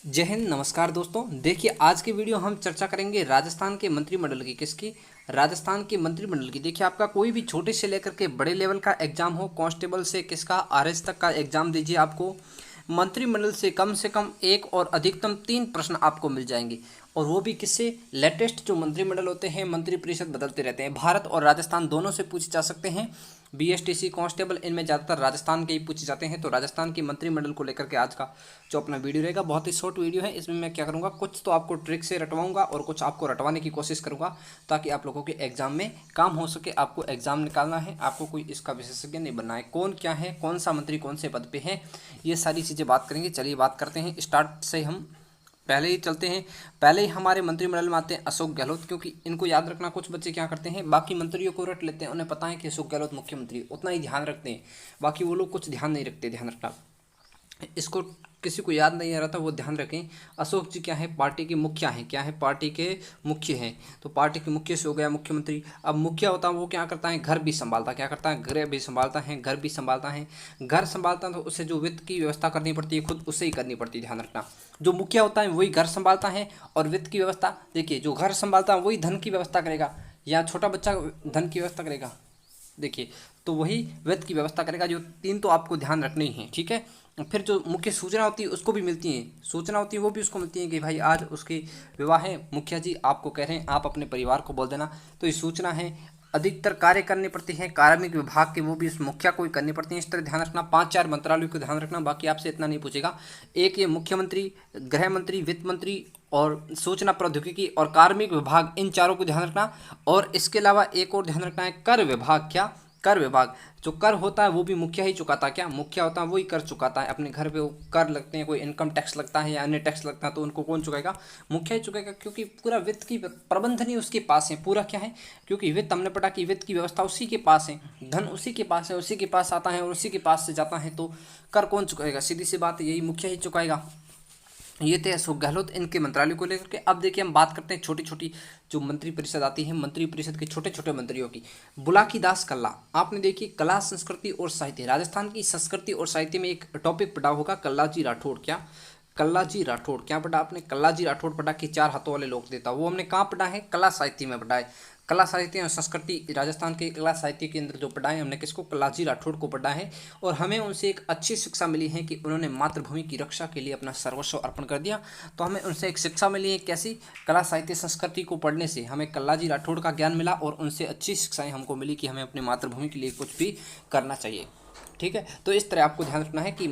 जय हिंद। नमस्कार दोस्तों, देखिए आज की वीडियो हम चर्चा करेंगे राजस्थान के मंत्रिमंडल की। किसकी? राजस्थान के मंत्रिमंडल की। देखिए आपका कोई भी छोटे से लेकर के बड़े लेवल का एग्जाम हो, कांस्टेबल से किसका आरएस तक का एग्जाम दीजिए, आपको मंत्रिमंडल से कम एक और अधिकतम 3 प्रश्न आपको मिल जाएंगे। और वो भी किससे? लेटेस्ट जो मंत्रिमंडल होते हैं, मंत्रिपरिषद बदलते रहते हैं, भारत और राजस्थान दोनों से पूछे जा सकते हैं। बीएसटीसी कांस्टेबल इनमें ज़्यादातर राजस्थान के ही पूछे जाते हैं। तो राजस्थान के मंत्रिमंडल को लेकर के आज का जो अपना वीडियो रहेगा, बहुत ही शॉर्ट वीडियो है। इसमें मैं क्या करूँगा, कुछ तो आपको ट्रिक से रटवाऊंगा और कुछ आपको रटवाने की कोशिश करूँगा, ताकि आप लोगों के एग्जाम में काम हो सके। आपको एग्जाम निकालना है, आपको कोई इसका विशेषज्ञ नहीं बनना है। कौन क्या है, कौन सा मंत्री कौन से पद पे है, ये सारी चीज़ें बात करेंगे। चलिए बात करते हैं, स्टार्ट से हम पहले ही चलते हैं। पहले ही हमारे मंत्रिमंडल में आते हैं अशोक गहलोत, क्योंकि इनको याद रखना। कुछ बच्चे क्या करते हैं, बाकी मंत्रियों को रट लेते हैं, उन्हें पता है कि अशोक गहलोत मुख्यमंत्री, उतना ही ध्यान रखते हैं। बाकी वो लोग कुछ ध्यान नहीं रखते। ध्यान रखना, इसको किसी को याद नहीं आ रहा था, वो ध्यान रखें। अशोक जी क्या है, पार्टी के मुखिया हैं। क्या है? पार्टी के मुख्य हैं। तो पार्टी के मुख्य से हो गया मुख्यमंत्री। अब मुखिया होता है वो क्या करता है, घर भी संभालता है। क्या करता है? गृह भी संभालता है, घर भी संभालता है। घर संभालता है तो उससे जो वित्त की व्यवस्था करनी पड़ती है, खुद उससे ही करनी पड़ती है। ध्यान रखना, जो मुखिया होता है वही घर संभालता है और वित्त की व्यवस्था। देखिए, जो घर संभालता है वही धन की व्यवस्था करेगा, या छोटा बच्चा धन की व्यवस्था करेगा? देखिए, तो वही वित्त की व्यवस्था करेगा। जो तीन तो आपको ध्यान रखने ही हैं, ठीक है। फिर जो मुख्य सूचना होती है उसको भी मिलती है, सूचना होती है वो भी उसको मिलती है कि भाई आज उसके विवाह है, मुखिया जी आपको कह रहे हैं आप अपने परिवार को बोल देना। तो ये सूचना है। अधिकतर कार्य करने पड़ते हैं कार्मिक विभाग के, वो भी इस मुखिया को ही करनी पड़ती है। इस तरह ध्यान रखना, 5-4 मंत्रालयों को ध्यान रखना। बाकी आपसे इतना नहीं पूछेगा। एक ये मुख्यमंत्री, गृह मंत्री, वित्त मंत्री और सूचना प्रौद्योगिकी और कार्मिक विभाग, इन चारों को ध्यान रखना। और इसके अलावा एक और ध्यान रखना है, कर विभाग। क्या? कर विभाग। जो कर होता है वो भी मुखिया ही चुकाता है। क्या? मुखिया होता है वही कर चुकाता है। अपने घर पे वो कर लगते हैं, कोई इनकम टैक्स लगता है या अन्य टैक्स लगता है, तो उनको कौन चुकाएगा? मुखिया ही चुकाएगा, क्योंकि पूरा वित्त की प्रबंधन ही उसके पास है। पूरा क्या है, क्योंकि वित्त, हमने पढ़ा कि वित्त की व्यवस्था उसी के पास है, धन उसी के पास है, उसी के पास आता है और उसी के पास से जाता है। तो कर कौन चुकाएगा? सीधी सी बात है, यही मुखिया ही चुकाएगा। ये थे अशोक गहलोत, इनके मंत्रालय को लेकर के। अब देखिए हम बात करते हैं छोटी छोटी जो मंत्रिपरिषद आती है, मंत्रिपरिषद के छोटे छोटे मंत्रियों की। बुलाकी दास कल्ला, आपने देखी कला संस्कृति और साहित्य, राजस्थान की संस्कृति और साहित्य में एक टॉपिक पढ़ा होगा, कल्लाजी राठौड़। क्या? कल्लाजी राठौड़। क्या पढ़ा आपने? कल्लाजी राठौड़ पढ़ा कि 4 हाथों वाले लोक देता। वो हमने कहाँ पढ़ा है? कला साहित्य में पढ़ा है। कला साहित्य और संस्कृति, राजस्थान के कला साहित्य के अंदर जो पढ़ा है हमने, किसको? कल्लाजी राठौड़ को पढ़ा है। और हमें उनसे एक अच्छी शिक्षा मिली है कि उन्होंने मातृभूमि की रक्षा के लिए अपना सर्वस्व अर्पण कर दिया। तो हमें उनसे एक शिक्षा मिली है। कैसी? कला साहित्य संस्कृति को पढ़ने से हमें कल्लाजी राठौड़ का ज्ञान मिला और उनसे अच्छी शिक्षाएं हमको मिली कि हमें अपनी मातृभूमि के लिए कुछ भी करना चाहिए। ठीक है, तो इस तरह आपको ध्यान रखना है कि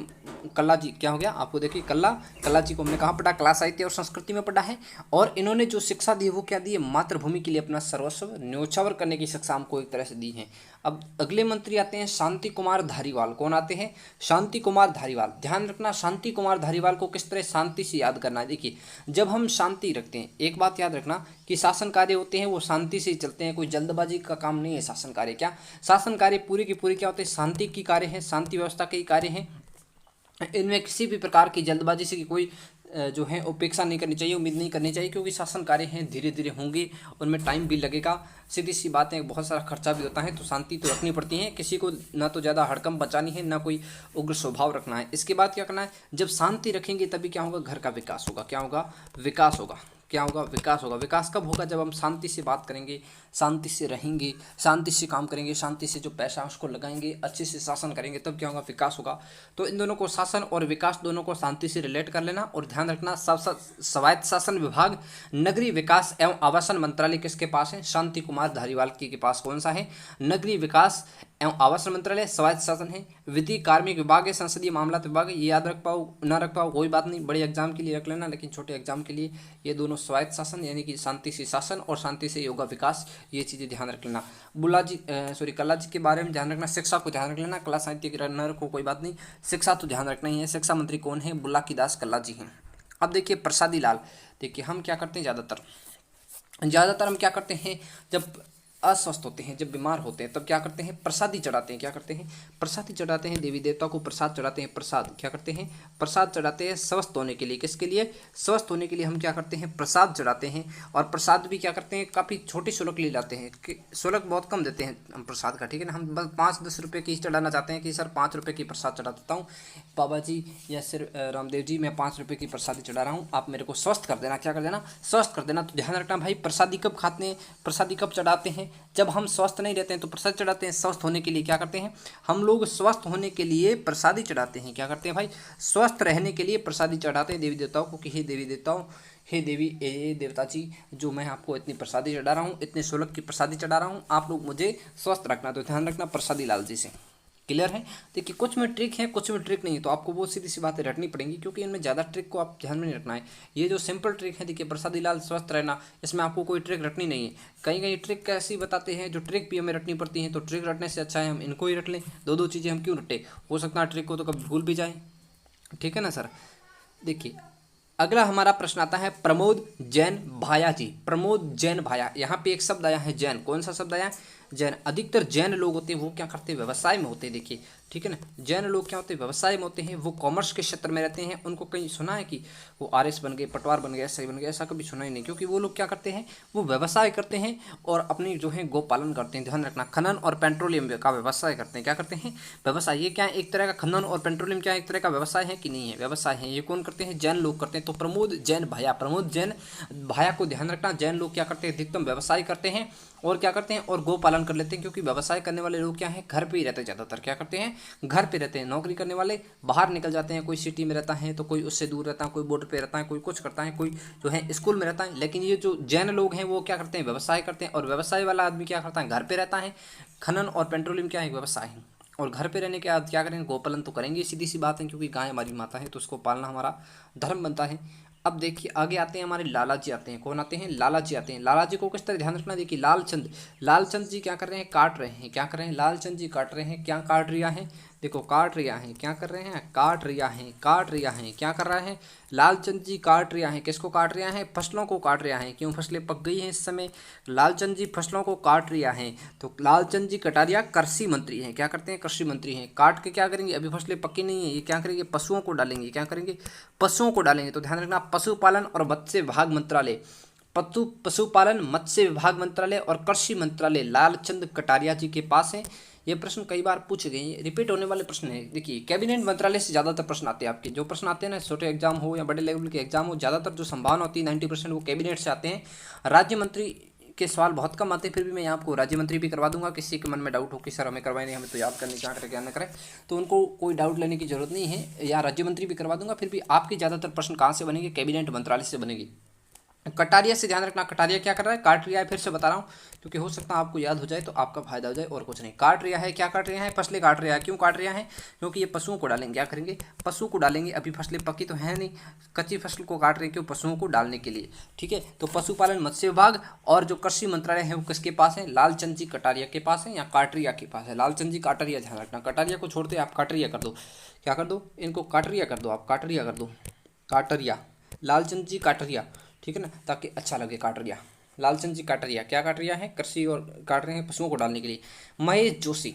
कल्ला जी क्या हो गया आपको। देखिए कल्ला जी को हमने कहाँ पढ़ा? कला साहित्य और संस्कृति में पढ़ा है। और इन्होंने जो शिक्षा दी वो क्या दी है? मातृभूमि के लिए अपना सर्वस्व न्योछावर करने की शिक्षा हमको एक तरह से दी है। अब अगले मंत्री आते हैं शांति कुमार धारीवाल। कौन आते हैं? शांति कुमार धारीवाल। ध्यान रखना, शांति कुमार धारीवाल को किस तरह शांति से याद करना है। देखिए, जब हम शांति रखते हैं, एक बात याद रखना कि शासन कार्य होते हैं वो शांति से ही चलते हैं, कोई जल्दबाजी का काम नहीं है शासन कार्य। क्या? शासन कार्य पूरी की पूरी क्या होते हैं? शांति की कार्य है, शांति व्यवस्था के ही कार्य हैं। इनमें किसी भी प्रकार की जल्दबाजी से कोई जो है उपेक्षा नहीं करनी चाहिए, उम्मीद नहीं करनी चाहिए, क्योंकि शासन कार्य हैं, धीरे धीरे होंगे, उनमें टाइम भी लगेगा। सीधी सी बात है, बहुत सारा खर्चा भी होता है। तो शांति तो रखनी पड़ती है, किसी को ना तो ज़्यादा हड़कंप बचानी है, ना कोई उग्र स्वभाव रखना है। इसके बाद क्या करना है? जब शांति रखेंगे तभी क्या होगा? घर का विकास होगा। क्या होगा? विकास होगा। क्या होगा? विकास होगा। विकास कब होगा? जब हम शांति से बात करेंगे, शांति से रहेंगे, शांति से काम करेंगे, शांति से जो पैसा उसको लगाएंगे, अच्छे से शासन करेंगे, तब क्या होगा? विकास होगा। तो इन दोनों को, शासन और विकास, दोनों को शांति से रिलेट कर लेना। और ध्यान रखना, स्वायत्त शासन विभाग, नगरीय विकास एवं आवासन मंत्रालय किसके पास है? शांति कुमार धारीवाल के पास। कौन सा है? नगरीय विकास एवं आवासन मंत्रालय, स्वायत्त शासन है। विधि कार्मिक विभाग है, संसदीय मामलात विभाग है। ये याद रख पाओ ना रख पाओ कोई बात नहीं, बड़े एग्जाम के लिए रख लेना, लेकिन छोटे एग्जाम के लिए ये दोनों स्वायत्त शासन यानी कि शांति से शासन और शांति से योगा विकास, ये चीज़ें ध्यान रख लेना। कला जी के बारे में ध्यान रखना। शिक्षा को ध्यान रख लेना, कला साहित्य के न रखो कोई बात नहीं, शिक्षा तो ध्यान रखना ही है। शिक्षा मंत्री कौन है? बुलाकी दास कल्ला जी हैं। अब देखिए प्रसादी लाल। देखिए हम क्या करते हैं, ज़्यादातर हम क्या करते हैं, जब अस्वस्थ होते हैं, जब बीमार होते हैं, तब क्या करते हैं, प्रसादी चढ़ाते हैं। क्या करते हैं, प्रसादी चढ़ाते हैं, देवी देवताओं को प्रसाद चढ़ाते हैं। प्रसाद क्या करते हैं, प्रसाद चढ़ाते हैं स्वस्थ होने के लिए। किसके लिए, स्वस्थ होने के लिए हम क्या करते हैं, प्रसाद चढ़ाते हैं। और प्रसाद भी क्या करते हैं, काफ़ी छोटी शुल्क ले जाते हैं, कि शुल्क बहुत कम देते हैं हम प्रसाद का, ठीक है ना। हम बस 5-10 रुपये की चढ़ाना चाहते हैं कि सर 5 रुपये की प्रसाद चढ़ा देता हूँ बाबा जी या सिर रामदेव जी, मैं 5 रुपये की प्रसादी चढ़ा रहा हूँ, आप मेरे को स्वस्थ कर देना। क्या कर देना, स्वस्थ कर देना। तो ध्यान रखना भाई, प्रसादी कब खाते हैं, प्रसादी कब चढ़ाते हैं, जब हम स्वस्थ नहीं रहते हैं तो प्रसाद चढ़ाते हैं। स्वस्थ होने के लिए क्या करते हैं, हम लोग स्वस्थ होने के लिए प्रसादी चढ़ाते हैं। क्या करते हैं भाई, स्वस्थ रहने के लिए प्रसादी चढ़ाते हैं देवी देवताओं को, कि हे देवी देवताओं, हे देवी ए देवता जी, जो मैं आपको इतनी प्रसादी चढ़ा रहा हूँ, इतने शुल्क की प्रसादी चढ़ा रहा हूँ, आप लोग मुझे स्वस्थ रखना। तो ध्यान रखना प्रसादी लाल जी से। क्लियर है। देखिए कुछ में ट्रिक है, कुछ में ट्रिक नहीं है, तो आपको वो सीधी सी बातें रटनी पड़ेंगी, क्योंकि इनमें ज़्यादा ट्रिक को आप ध्यान में नहीं रखना है। ये जो सिंपल ट्रिक है, देखिए प्रसादी लाल स्वस्थ रहना, इसमें आपको कोई ट्रिक रटनी नहीं है। कहीं कहीं ट्रिक कैसी बताते हैं जो ट्रिक भी हमें रटनी पड़ती हैं, तो ट्रिक रटने से अच्छा है हम इनको ही रट लें। दो चीज़ें हम क्यों रटे, हो सकता है ट्रिक को तो कभी भूल भी जाए, ठीक है ना सर। देखिए अगला हमारा प्रश्न आता है प्रमोद जैन भाया जी। प्रमोद जैन भाया, यहाँ पे एक शब्द आया है जैन। कौन सा शब्द आया, जैन। अधिकतर जैन लोग होते हैं वो क्या करते हैं, व्यवसाय में होते हैं। देखिए ठीक है ना, जैन लोग क्या होते हैं, व्यवसाय में होते हैं। वो कॉमर्स के क्षेत्र में रहते हैं। उनको कहीं सुना है कि वो आरएस बन गए, पटवार बन गए, ऐसा ही बन गए, ऐसा कभी सुना ही नहीं। क्योंकि वो लोग क्या करते हैं, वो व्यवसाय करते हैं और अपनी जो है गोपालन करते हैं। ध्यान रखना, खनन और पेट्रोलियम का व्यवसाय करते हैं। क्या करते हैं, व्यवसाय। ये क्या है, एक तरह का खनन और पेट्रोलियम क्या एक तरह का व्यवसाय है कि नहीं है, व्यवसाय है। ये कौन करते हैं, जैन लोग करते हैं। तो प्रमोद जैन भाया, प्रमोद जैन भाया को ध्यान रखना, जैन लोग क्या करते हैं, अधिकतम व्यवसाय करते हैं और क्या करते हैं, और गोपालन कर लेते हैं। क्योंकि व्यवसाय करने वाले लोग क्या है, घर पे ही रहते हैं ज़्यादातर। क्या करते हैं, घर पे रहते हैं। नौकरी करने वाले बाहर निकल जाते हैं, कोई सिटी में रहता है तो कोई उससे दूर रहता है, कोई बोर्ड पे रहता है, कोई कुछ करता है, कोई जो है स्कूल में रहता है। लेकिन ये जो जैन लोग हैं वो क्या करते हैं, व्यवसाय करते हैं। और व्यवसाय वाला आदमी क्या करता है, घर पे रहता है। खनन और पेट्रोलियम क्या है, व्यवसाय है। और घर पे रहने के बाद क्या करेंगे, गोपालन तो करेंगे, सीधी सी बात है, क्योंकि गाय हमारी माता है तो उसको पालना हमारा धर्म बनता है। अब देखिए आगे आते हैं हमारे लाला जी आते हैं। कौन आते हैं, लाला जी आते हैं। लाला जी को किस तरह ध्यान रखना, देखिए लालचंद जी क्या कर रहे हैं, काट रहे हैं। क्या कर रहे हैं, लालचंद जी काट रहे हैं। क्या काट रिया है, देखो काट रिया है। क्या कर रहे हैं, काट रिया है, काट रिया है। क्या कर रहा है, लालचंद जी काट रिया है। किसको काट रिया है, फसलों को काट रिया है। क्यों, फसलें पक गई हैं इस समय, लालचंद जी फसलों को काट रिया है। तो लालचंद जी कटारिया कृषि मंत्री हैं। क्या करते हैं, कृषि मंत्री हैं। काट के क्या करेंगे, अभी फसलें पक्की नहीं है, ये क्या करेंगे, पशुओं को डालेंगे। क्या करेंगे, पशुओं को डालेंगे। तो ध्यान रखना, पशुपालन और मत्स्य विभाग मंत्रालय, पशुपालन मत्स्य विभाग मंत्रालय और कृषि मंत्रालय लालचंद कटारिया जी के पास है। ये प्रश्न कई बार पूछे गए, रिपीट होने वाले प्रश्न है। देखिए कैबिनेट मंत्रालय से ज़्यादातर प्रश्न आते हैं आपके, जो प्रश्न आते हैं ना, छोटे एग्जाम हो या बड़े लेवल के एग्जाम हो, ज़्यादातर जो संभावना होती है 90% वो कैबिनेट से आते हैं। राज्य मंत्री के सवाल बहुत कम आते हैं, फिर भी मैं आपको राज्य मंत्री भी करवा दूंगा। किसी के मन में डाउट हो कि सर हमें करवाए नहीं, हमें तो याद करने क्या करें क्या न करें, तो उनको कोई डाउट लेने की जरूरत नहीं है, या राज्य मंत्री भी करवा दूंगा। फिर भी आपके ज़्यादातर प्रश्न कहाँ से बनेंगे, कैबिनेट मंत्रालय से बनेगी। कटारिया से ध्यान रखना, कटारिया क्या कर रहा है, काट रिया है। फिर से बता रहा हूँ क्योंकि हो सकता है आपको याद हो जाए तो आपका फायदा हो जाए, और कुछ नहीं। काट रिया है, क्या काट रिया है, फसलें काट रिया है। क्यों काट रिया है, क्योंकि ये पशुओं को डालेंगे। क्या करेंगे, पशु को डालेंगे। अभी फसलें पकी तो है नहीं, कच्ची फसल को काट रहे हैं, क्यों, पशुओं को डालने के लिए। ठीक है, तो पशुपालन मत्स्य विभाग और जो कृषि मंत्रालय है वो किसके पास है, लालचंद जी कटारिया के पास है या काटरिया के पास है। लालचंद जी काटरिया, ध्यान रखना, कटारिया को छोड़ते आप काटरिया कर दो। क्या कर दो, इनको काटरिया कर दो, आप काटरिया कर दो, काटरिया, लालचंद जी काटरिया, ठीक है ना, ताकि अच्छा लगे। काटरिया, लालचंद जी काटरिया क्या काट रिया है, कृषि और काट रहे हैं पशुओं को डालने के लिए। महेश जोशी,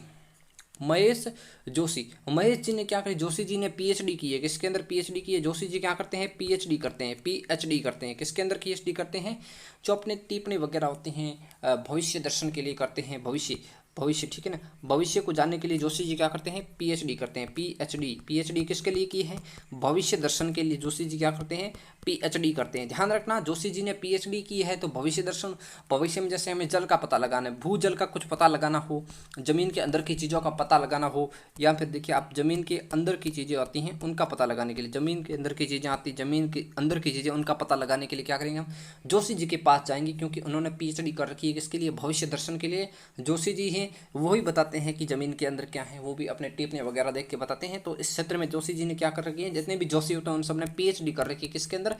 महेश जोशी, महेश जी ने क्या करी, जोशी जी ने पीएचडी की है। किसके अंदर पीएचडी की है, जोशी जी क्या करते हैं, पीएचडी करते हैं, पीएचडी करते हैं। किसके अंदर पीएचडी करते हैं, जो अपने टिप्पणी वगैरह होते हैं भविष्य दर्शन के लिए करते हैं, भविष्य ठीक है ना, भविष्य को जानने के लिए जोशी जी क्या करते हैं, पीएचडी करते हैं। पीएचडी किसके लिए की है, भविष्य दर्शन के लिए जोशी जी क्या करते हैं, पीएचडी करते हैं। ध्यान रखना, जोशी जी ने पीएचडी की है तो भविष्य दर्शन, भविष्य में जैसे हमें जल का पता लगाना है, भूजल का कुछ पता लगाना हो, जमीन के अंदर की चीज़ों का पता लगाना हो, या फिर देखिए आप जमीन के अंदर की चीज़ें आती हैं उनका पता लगाने के लिए, जमीन के अंदर की चीज़ें आती, जमीन के अंदर की चीज़ें उनका पता लगाने के लिए क्या करेंगे, हम जोशी जी के पास जाएंगे, क्योंकि उन्होंने पीएचडी कर रखी है। किसके लिए, भविष्य दर्शन के लिए। जोशी जी हैं हैं वो ही बताते हैं कि ज़मीन के अंदर क्या है, वो भी अपने टिप्पणी वगैरह देख के बताते हैं। तो इस क्षेत्र में जोशी जी ने क्या कर रखी है, जितने भी जोशी होते हैं उन सब ने पीएचडी कर रखी है। किसके अंदर?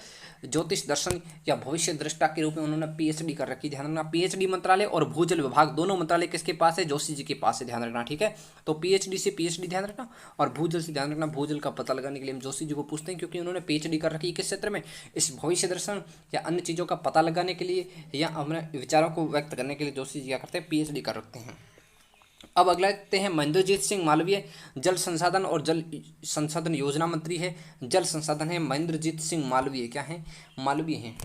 ज्योतिष दर्शन या भविष्य दृष्टा के रूप में उन्होंने पीएचडी कर रखी। ध्यान रखना, पीएचडी मंत्रालय और भूजल विभाग दोनों मंत्रालय किसके पास है? जोशी जी के पास है। ध्यान रखना, ठीक है। तो पीएचडी से पीएचडी ध्यान रखना, और भूजल से ध्यान रखना, भूजल का पता लगाने के लिए हम जोशी जी को पूछते हैं, क्योंकि उन्होंने पीएचडी कर रखी है किस क्षेत्र में? इस भविष्य दर्शन या अन्य चीज़ों का पता लगाने के लिए या अपने विचारों को व्यक्त करने के लिए जोशी जी क्या करते हैं? पीएचडी कर रखते हैं। अब अगला देखते हैं, महेंद्रजीत सिंह मालवीय जल संसाधन और जल संसाधन योजना मंत्री है। जल संसाधन है महेंद्रजीत सिंह मालवीय, क्या है? मालवीय हैं।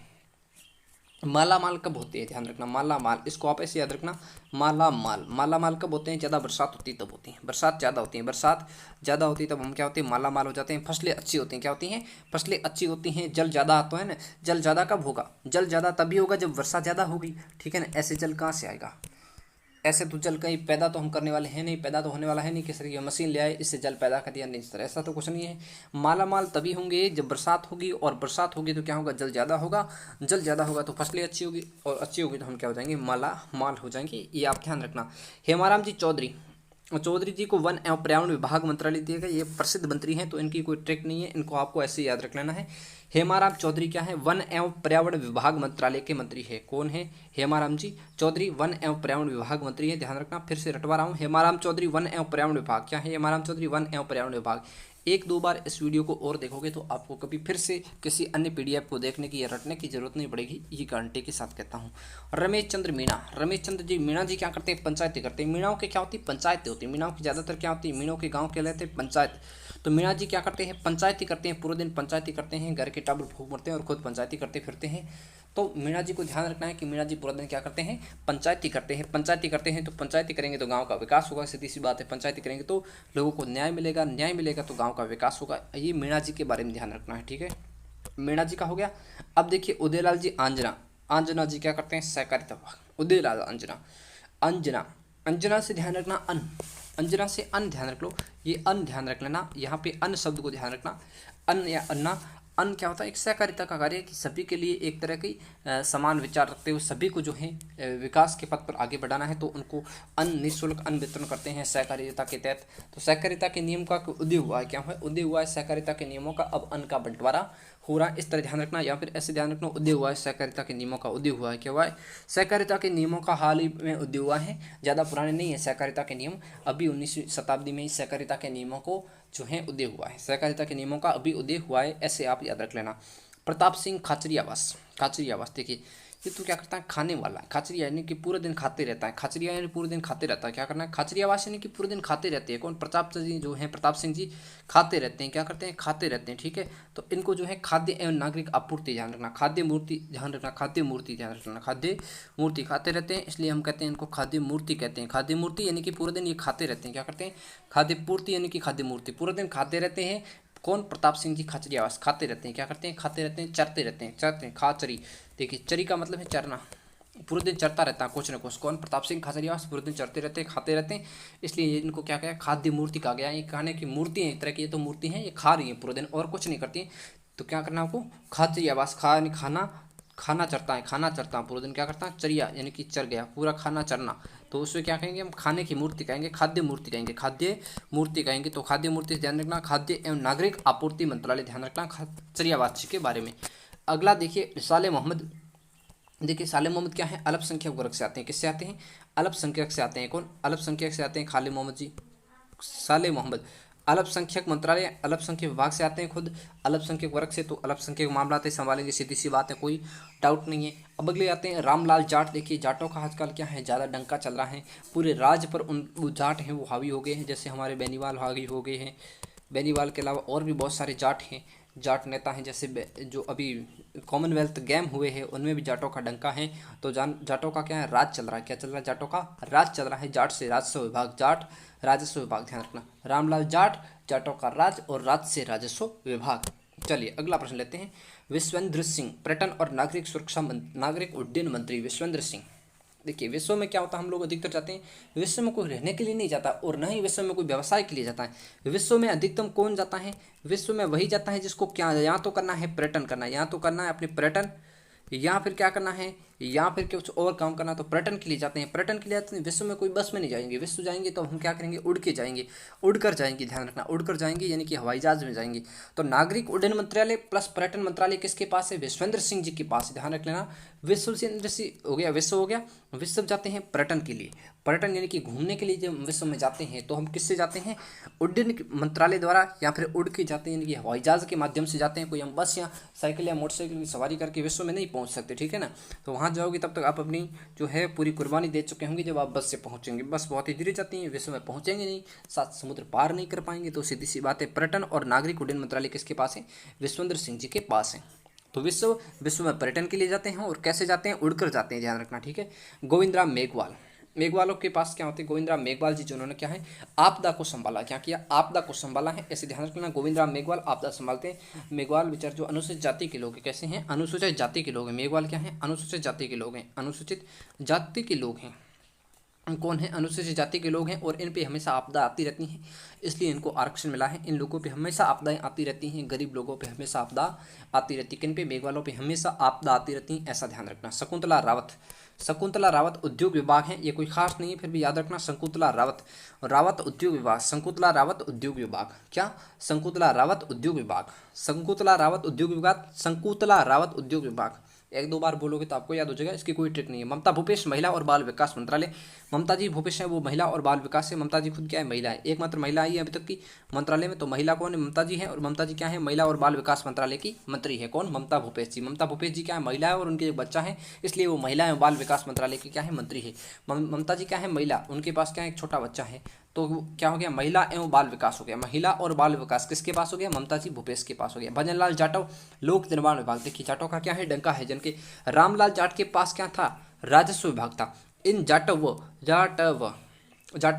माला माल कब होती है? ध्यान रखना, माला माल, इसको आप ऐसे याद रखना, माला माल। माला माल कब होते हैं? ज़्यादा बरसात होती है तब होती है। बरसात ज़्यादा होती है, बरसात ज़्यादा होती है तब हम क्या होते हैं? माला माल हो जाते हैं। फसलें अच्छी होती हैं, क्या होती हैं? फसलें अच्छी होती हैं। जल ज़्यादा आता है ना, जल ज़्यादा कब होगा? जल ज़्यादा तभी होगा जब वर्षा ज़्यादा होगी, ठीक है ना। ऐसे जल कहाँ से आएगा? ऐसे तो जल कहीं पैदा तो हम करने वाले हैं नहीं, पैदा तो होने वाला है नहीं। किस तरीके मशीन ले आए इससे जल पैदा कर दिया, नहीं इस तरह, ऐसा तो कुछ नहीं है। माला माल तभी होंगे जब बरसात होगी, और बरसात होगी तो क्या होगा? जल ज़्यादा होगा। जल ज़्यादा होगा तो फसलें अच्छी होगी, और अच्छी होगी तो हम क्या हो जाएंगे? माला माल हो जाएंगे। ये आप ध्यान रखना। हेमाराम जी चौधरी जी को वन एवं पर्यावरण विभाग मंत्रालय दिया गया। ये प्रसिद्ध मंत्री हैं, तो इनकी कोई ट्रिक नहीं है, इनको आपको ऐसे याद रख लेना है। हेमाराम चौधरी क्या है? वन एवं पर्यावरण विभाग मंत्रालय के मंत्री है। कौन है? हेमाराम जी चौधरी वन एवं पर्यावरण विभाग मंत्री है। ध्यान रखना, फिर से रटवा रहा हूँ, हेमाराम चौधरी वन एवं पर्यावरण विभाग, क्या है? हेमाराम चौधरी वन एवं पर्यावरण विभाग। एक दो बार इस वीडियो को और देखोगे तो आपको कभी फिर से किसी अन्य पीडीएफ को देखने की या रटने की जरूरत नहीं पड़ेगी, ये गारंटी के साथ कहता हूँ। रमेश चंद्र मीणा जी क्या करते हैं? पंचायती करते हैं। मीणाओं के क्या होती है? पंचायतें होती हैं। मीणाओं की ज़्यादातर क्या होती है? मीणों के गाँव कहलाते हैं पंचायत। तो मीणा जी क्या करते हैं? पंचायती करते हैं, पूरे दिन पंचायती करते हैं, घर के टाबर फूक मरते हैं और खुद पंचायती करते फिरते हैं। तो मीणा जी को ध्यान रखना है कि मीणा जी पूरा दिन क्या करते हैं? पंचायती करते हैं। पंचायती करते हैं तो पंचायती करेंगे तो गांव का विकास होगा, सीधी सी बात है। पंचायती करेंगे तो लोगों को न्याय मिलेगा, न्याय मिलेगा तो गांव का विकास होगा। ये मीणा जी के बारे में ध्यान रखना है, ठीक है। मीणा जी का हो गया। अब देखिए उदयलाल जी अंजना जी क्या करते हैं? सहकारिता विभाग। उदयलाल अंजना से ध्यान रखना, अंजना से अन्न ध्यान रख लो, ये अन्न ध्यान रख लेना। यहाँ पे अन्न शब्द को ध्यान रखना, अन्न या अन्ना। अन्न क्या होता है? एक सहकारिता का कार्य है कि सभी के लिए एक तरह की समान विचार रखते हुए सभी को जो है विकास के पथ पर आगे बढ़ाना है, तो उनको अन्न निःशुल्क अन्न वितरण करते हैं सहकारिता के तहत। तो सहकारिता के नियम का उदय हुआ है, क्या हुआ? उदय हुआ है सहकारिता के नियमों का, अब अन्न का बंटवारा हो रहा है, इस तरह ध्यान रखना। या फिर ऐसे ध्यान रखना, उदय हुआ है सहकारिता के नियमों का, उदय हुआ है, क्या हुआ है? सहकारिता के नियमों का हाल ही में उदय हुआ है, ज़्यादा पुराने नहीं है सहकारिता के नियम। अभी 19वीं शताब्दी में ही सहकारिता के नियमों को जो है उदय हुआ है, सहकारिता के नियमों का अभी उदय हुआ है, ऐसे आप याद रख लेना। प्रताप सिंह खाचरियावास देखिए, ये तो क्या करता है? खाने वाला है। खाचरिया यानी कि पूरे दिन खाते रहता है, खाचरिया यानी पूरे दिन खाते रहता है। क्या करना है? खाचरियावास यानी कि पूरे दिन खाते रहते हैं। कौन? प्रताप जी जो है, प्रताप सिंह जी खाते रहते हैं। क्या करते हैं? खाते रहते हैं, ठीक है। तो इनको जो है खाद्य एवं नागरिक आपूर्ति ध्यान रखना, खाद्य मूर्ति ध्यान रखना, खाद्य मूर्ति ध्यान रखना, खाद्य मूर्ति खाते रहते हैं, इसलिए हम कहते हैं इनको खाद्य मूर्ति कहते हैं। खाद्य मूर्ति यानी कि पूरे दिन ये खाते रहते हैं। क्या करते हैं? खाद्य पूर्ति यानी कि खाद्य मूर्ति, पूरे दिन खाते रहते हैं। कौन? प्रताप सिंह जी खाचरियावास खाते रहते हैं। क्या करते हैं? खाते रहते हैं, चरते रहते हैं, खाचरी। देखिए चरी का मतलब है चरना, पूरे दिन चरता रहता है कुछ न कुछ। कौन? प्रताप सिंह खाचरियावास पूरे दिन चरते रहते हैं, खाते रहते हैं, इसलिए इनको क्या कहा? खाद्य मूर्ति कहा गया। ये खाने की मूर्ति है, एक तरह की ये तो मूर्ति है, ये खा रही है पूरे दिन और कुछ नहीं करती। तो क्या करना आपको? खाचरियावास, खाना चरता है, खाना चरता है पूरे दिन। क्या करता है? चरिया यानी कि चर गया, पूरा खाना चरना। तो उसमें क्या कहेंगे हम? खाने की मूर्ति कहेंगे, खाद्य मूर्ति कहेंगे, खाद्य मूर्ति कहेंगे। तो खाद्य मूर्ति ध्यान रखना, खाद्य एवं नागरिक आपूर्ति मंत्रालय ध्यान रखना खाचरियावास जी के बारे में। अगला देखिए साले मोहम्मद। देखिए साले मोहम्मद क्या है? अल्पसंख्यक वर्ग से आते हैं। किससे आते हैं? अल्पसंख्यक से आते हैं। कौन? अल्पसंख्यक से आते हैं खाले मोहम्मद जी, साले मोहम्मद। अल्पसंख्यक मंत्रालय, अल्पसंख्यक विभाग से आते हैं खुद, अल्पसंख्यक वर्ग से, तो अल्पसंख्यक मामला आते संभालेंगे, सीधी सी बात है, कोई डाउट नहीं है। अब अगले आते हैं रामलाल जाट। देखिए जाटों का आजकल क्या है? ज़्यादा डंका चल रहा है, पूरे राज्य पर वो जाट हैं वो हावी हो गए हैं। जैसे हमारे बेनीवाल हावी हो गए हैं, बेनीवाल के अलावा और भी बहुत सारे जाट हैं, जाट नेता हैं। जैसे जो अभी कॉमनवेल्थ गेम हुए हैं उनमें भी जाटों का डंका है। तो जाटों का क्या है? राज चल रहा है। क्या चल रहा है? जाटों का राज चल रहा है। जाट से राजस्व विभाग, जाट राजस्व विभाग ध्यान रखना। रामलाल जाट, जाटों का राज और राज से राजस्व विभाग। चलिए अगला प्रश्न लेते हैं। विश्वेंद्र सिंह, पर्यटन और नागरिक सुरक्षा नागरिक उड्डयन मंत्री विश्वेंद्र सिंह। देखिए विश्व में क्या होता है? हम लोग अधिकतर जाते हैं, विश्व में कोई रहने के लिए नहीं जाता और न ही विश्व में कोई व्यवसाय के लिए जाता है। विश्व में अधिकतम कौन जाता है? विश्व में वही जाता है जिसको क्या, यहाँ तो करना है पर्यटन करना है, यहाँ तो करना है अपने पर्यटन, या फिर क्या करना है? या फिर कुछ और काम करना तो पर्यटन के लिए जाते हैं। पर्यटन के लिए जाते हैं, विश्व में कोई बस में नहीं जाएंगे, विश्व जाएंगे तो हम क्या करेंगे, उड़ के जाएंगे, उड़कर जाएंगे, ध्यान रखना उड़कर जाएंगे यानी कि हवाई जहाज में जाएंगे। तो नागरिक उड्डयन मंत्रालय प्लस पर्यटन मंत्रालय किसके पास है, विश्वेंद्र सिंह जी के पास है, ध्यान रख लेना। विश्वेंद्र सिंह हो गया, विश्व हो गया, विश्व जाते हैं पर्यटन के लिए, पर्यटन यानी कि घूमने के लिए जब विश्व में जाते हैं तो हम किससे जाते हैं, उड्डयन मंत्रालय द्वारा, या फिर उड़ के जाते हैं यानी कि हवाई जहाज के माध्यम से जाते हैं। कोई हम बस या साइकिल या मोटरसाइकिल की सवारी करके विश्व में नहीं पहुंच सकते, ठीक है ना। तो वहाँ जाओगे तब तक आप अपनी जो है पूरी कुर्बानी दे चुके होंगे जब आप बस से पहुंचेंगे। बस बहुत ही धीरे जाती है, विश्व में पहुंचेंगे नहीं, सात समुद्र पार नहीं कर पाएंगे। तो सीधी सी बात है, पर्यटन और नागरिक उड्डयन मंत्रालय किसके पास है, विश्वेंद्र सिंह जी के पास है। तो विश्व में पर्यटन के लिए जाते हैं और कैसे जाते हैं, उड़कर जाते हैं, ध्यान रखना, ठीक है। गोविंदराम मेघवाल, मेघवालों के पास क्या होते हैं, गोविंदराम मेघवाल जी जिन्होंने क्या है, आपदा को संभाला, क्या किया, आपदा को संभाला है, ऐसे ध्यान रखना। गोविंदराम मेघवाल आपदा संभालते हैं। मेघवाल विचार जो अनुसूचित जाति के लोग हैं, कैसे हैं, अनुसूचित जाति के लोग हैं। मेघवाल क्या है, अनुसूचित जाति के लोग हैं, अनुसूचित जाति के लोग हैं। कौन है, अनुसूचित जाति के लोग हैं और इन पे हमेशा आपदा आती रहती है, इसलिए इनको आरक्षण मिला है। इन लोगों पे हमेशा आपदाएं आती रहती हैं, गरीब लोगों पे हमेशा आपदा आती रहती है। किन पे, मेघवालों पे हमेशा आपदा आती रहती है, ऐसा ध्यान रखना। शकुंतला रावत, शकुंतला रावत उद्योग विभाग है, ये कोई खास नहीं है फिर भी याद रखना। शकुंतला रावत, रावत उद्योग विभाग, शकुंतला रावत उद्योग विभाग, क्या, शकुंतला रावत उद्योग विभाग, शकुंतला रावत उद्योग विभाग, शकुंतला रावत उद्योग विभाग। एक दो बार बोलोगे तो आपको याद हो जाएगा, इसकी कोई ट्रिक नहीं है। ममता भूपेश महिला और बाल विकास मंत्रालय, ममता जी भूपेश है वो महिला और बाल विकास है। ममता जी खुद क्या है, महिला है, एकमात्र महिला आई है अभी तक की मंत्रालय में। तो महिला कौन है, ममता जी है, और ममता जी क्या है, महिला और बाल विकास मंत्रालय की मंत्री है। कौन, ममता भूपेश जी। ममता भूपेश जी क्या है, महिला है और उनके एक बच्चा है, इसलिए वो महिला एवं बाल विकास मंत्रालय की क्या है, मंत्री है। ममता जी क्या है, महिला, उनके पास क्या है, एक छोटा बच्चा है, तो क्या हो गया, महिला एवं बाल विकास हो गया। महिला और बाल विकास किसके पास हो गया, ममता जी भूपेश के पास हो गया। भजनलाल जाटव लोक निर्माण विभाग, देखिए जाटव का क्या है, डंका है जिनके। रामलाल जाट के पास क्या था, राजस्व विभाग था। इन जाटव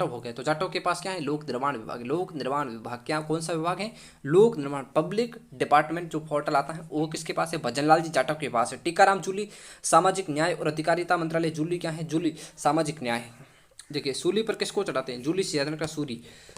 हो गए, तो जाटव के पास क्या है, लोक निर्माण विभाग। लोक निर्माण विभाग क्या, कौन सा विभाग है, लोक निर्माण, पब्लिक डिपार्टमेंट जो पोर्टल आता है वो किसके पास है, भजनलाल जी जाटव के पास है। टीकाराम जूली सामाजिक न्याय और अधिकारिता मंत्रालय, जूली क्या है, जूली सामाजिक न्याय। देखिए सूली पर किसको चढ़ाते हैं, जूली से याद रखना,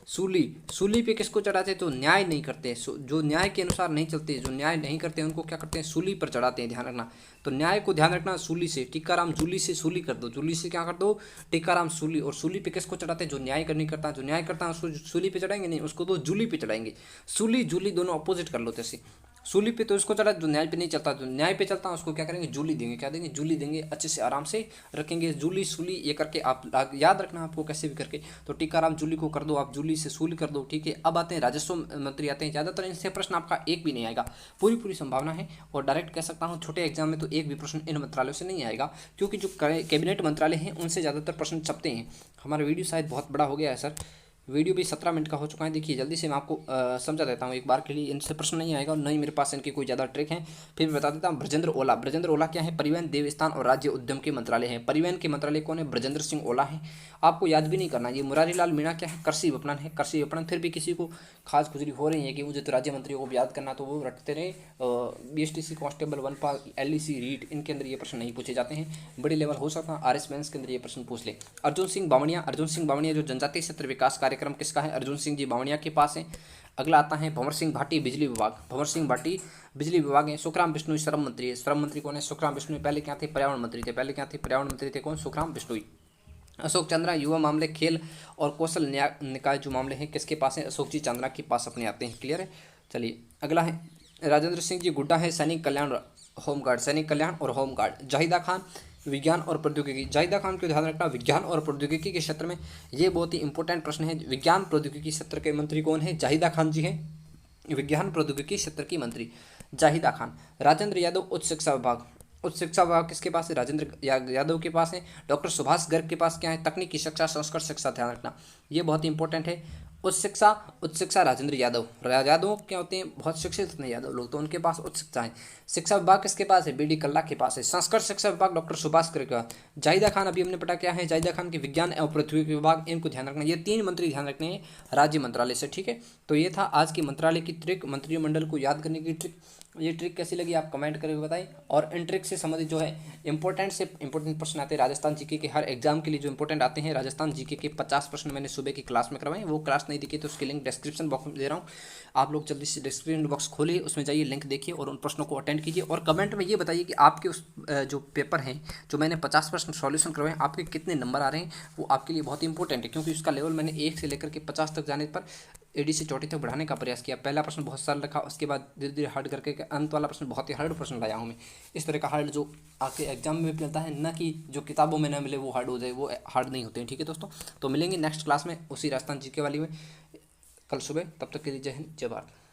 सूली पे किसको चढ़ाते हैं, तो न्याय नहीं करते, जो न्याय के अनुसार नहीं चलते, जो न्याय नहीं करते उनको क्या करते हैं, सूली पर चढ़ाते हैं, ध्यान रखना। तो न्याय को ध्यान रखना, सूली से, टीकाराम जूली से सूली कर दो, जूली से क्या कर दो, टीकाराम सूली। और सूली पे किसको चढ़ाते हैं, जो न्याय नहीं करता, जो न्याय करता है उसको सूली पे चढ़ाएंगे नहीं, उसको तो जूली पे चढ़ाएंगे। सूली जूली दोनों अपोजिट कर लो, जैसे सूली पे तो उसको चढ़ा जो न्याय पे नहीं चलता, जो न्याय पे चलता है उसको क्या करेंगे, जूली देंगे, क्या देंगे, जूली देंगे, अच्छे से आराम से रखेंगे, जूली सूली ये करके आप याद रखना आपको कैसे भी करके। तो टीकाराम जूली को कर दो आप, जूली से सूली कर दो, ठीक है। अब आते हैं राजस्व मंत्री आते हैं, ज़्यादातर इनसे प्रश्न आपका एक भी नहीं आएगा, पूरी संभावना है। और डायरेक्ट कह सकता हूँ छोटे एग्जाम में तो एक भी प्रश्न इन मंत्रालयों से नहीं आएगा, क्योंकि जो कैबिनेट मंत्रालय हैं उनसे ज़्यादातर प्रश्न छपते हैं। हमारा वीडियो शायद बहुत बड़ा हो गया है सर, वीडियो भी 17 मिनट का हो चुका है। देखिए जल्दी से मैं आपको समझा देता हूँ एक बार के लिए, इनसे प्रश्न नहीं आएगा और नहीं मेरे पास इनकी कोई ज़्यादा ट्रिक है। फिर मैं बता देता हूँ ब्रजेंद्र ओला, ब्रजेंद्र ओला क्या है, परिवहन देवस्थान और राज्य उद्यम के मंत्रालय है। परिवहन के मंत्रालय कौन है, ब्रजेंद्र सिंह ओला है, आपको याद भी नहीं करना। ये मुरारी लाल मीणा क्या है, कृषि विपणन है, कृषि विपणन। फिर भी किसी को खास खुजरी हो रही है कि मुझे तो राज्य मंत्री को याद करना, तो वो रटते रहे। BSTC कांस्टेबल, वनपाल, LEC, रीट, इनके अंदर ये प्रश्न नहीं पूछे जाते हैं। बड़े लेवल हो सकता है RS मेंस के अंदर ये प्रश्न पूछ ले। अर्जुन सिंह बावणिया जो जनजातीय क्षेत्र विकास कार्यक्रम किसका है, अर्जुन सिंह जी बावणिया के पास है। अगला आता है भंवर सिंह भाटी, बिजली विभाग, भंवर सिंह भाटी बिजली विभाग है। सुखराम बिश्नोई श्रम मंत्री है, श्रम मंत्री कौन है, सुखराम बिश्नोई। पहले क्या थे, पर्यावरण मंत्री थे, पहले क्या थे, पर्यावरण मंत्री थे, कौन, सुखराम बिश्नोई। अशोक चंद्रा युवा मामले, खेल और कौशल निकाय जो मामले हैं किसके पास है, अशोक जी चंद्रा के पास अपने आते हैं, क्लियर है। चलिए अगला है राजेंद्र सिंह जी गुड्डा है, सैनिक कल्याण होमगार्ड, सैनिक कल्याण और होमगार्ड। जाहिदा खान विज्ञान और प्रौद्योगिकी, जाहिदा खान को ध्यान रखना, विज्ञान और प्रौद्योगिकी के क्षेत्र में ये बहुत ही इंपॉर्टेंट प्रश्न है। विज्ञान प्रौद्योगिकी क्षेत्र के मंत्री कौन है, जाहिदा खान जी हैं, विज्ञान प्रौद्योगिकी क्षेत्र की मंत्री जाहिदा खान। राजेंद्र यादव उच्च शिक्षा विभाग, उच्च शिक्षा विभाग किसके पास है, राजेंद्र यादव के पास है। डॉक्टर सुभाष गर्ग के पास क्या है, तकनीकी शिक्षा, संस्कृत शिक्षा, ध्यान रखना ये बहुत ही इंपॉर्टेंट है। उच्च शिक्षा राजेंद्र यादव, यादव क्या होते हैं, बहुत शिक्षित होते हैं यादव लोग, तो उनके पास उच्च शिक्षा है। शिक्षा विभाग किसके पास है, BD कल्ला के पास है। संस्कृत शिक्षा विभाग डॉक्टर सुभाष गर्ग का। जाहिदा खान अभी हमने पढ़ा क्या है, जाहिदा खान के विज्ञान एवं प्रौद्योगिकी विभाग, इनको ध्यान रखना। ये 3 मंत्री ध्यान रखने हैं राज्य मंत्रालय से, ठीक है। तो ये था आज की मंत्रालय की ट्रिक, मंत्रिमंडल को याद करने की ट्रिक। ये ट्रिक कैसी लगी आप कमेंट करके बताएं। और इन ट्रिक से संबंधित जो है इंपॉर्टेंट से इंपॉर्टेंट प्रश्न आते हैं राजस्थान जीके के, हर एग्जाम के लिए जो इंपॉर्टेंट आते हैं राजस्थान जीके के 50 प्रश्न मैंने सुबह की क्लास में करवाए। वो क्लास नहीं दिखी तो उसकी लिंक डिस्क्रिप्शन बॉक्स में दे रहा हूँ, आप लोग जल्दी से डिस्क्रिप्शन बॉक्स खोलिए, उसमें जाइए, लिंक देखिए और उन प्रश्नों को अटेंड कीजिए। और कमेंट में ये बताइए कि आपके उस जो पेपर हैं जो मैंने 50 प्रश्न सॉल्यूशन करवाए आपके कितने नंबर आ रहे हैं। वो आपके लिए बहुत इंपॉर्टेंट है, क्योंकि उसका लेवल मैंने 1 से लेकर के 50 तक जाने पर एडी से चोटी तक बढ़ाने का प्रयास किया। पहला प्रश्न बहुत सरल रखा, उसके बाद धीरे धीरे हार्ड करके अंत वाला प्रश्न बहुत ही हार्ड प्रश्न लाया हूँ मैं। इस तरह का हार्ड जो आपके एग्जाम में भी मिलता है, ना कि जो किताबों में ना मिले वो हार्ड हो जाए, वो हार्ड नहीं होते हैं। ठीक है दोस्तों, तो मिलेंगे नेक्स्ट क्लास में उसी राजस्थान जीके वाली में कल सुबह। तब तक के लिए जय हिंद, जय भारत।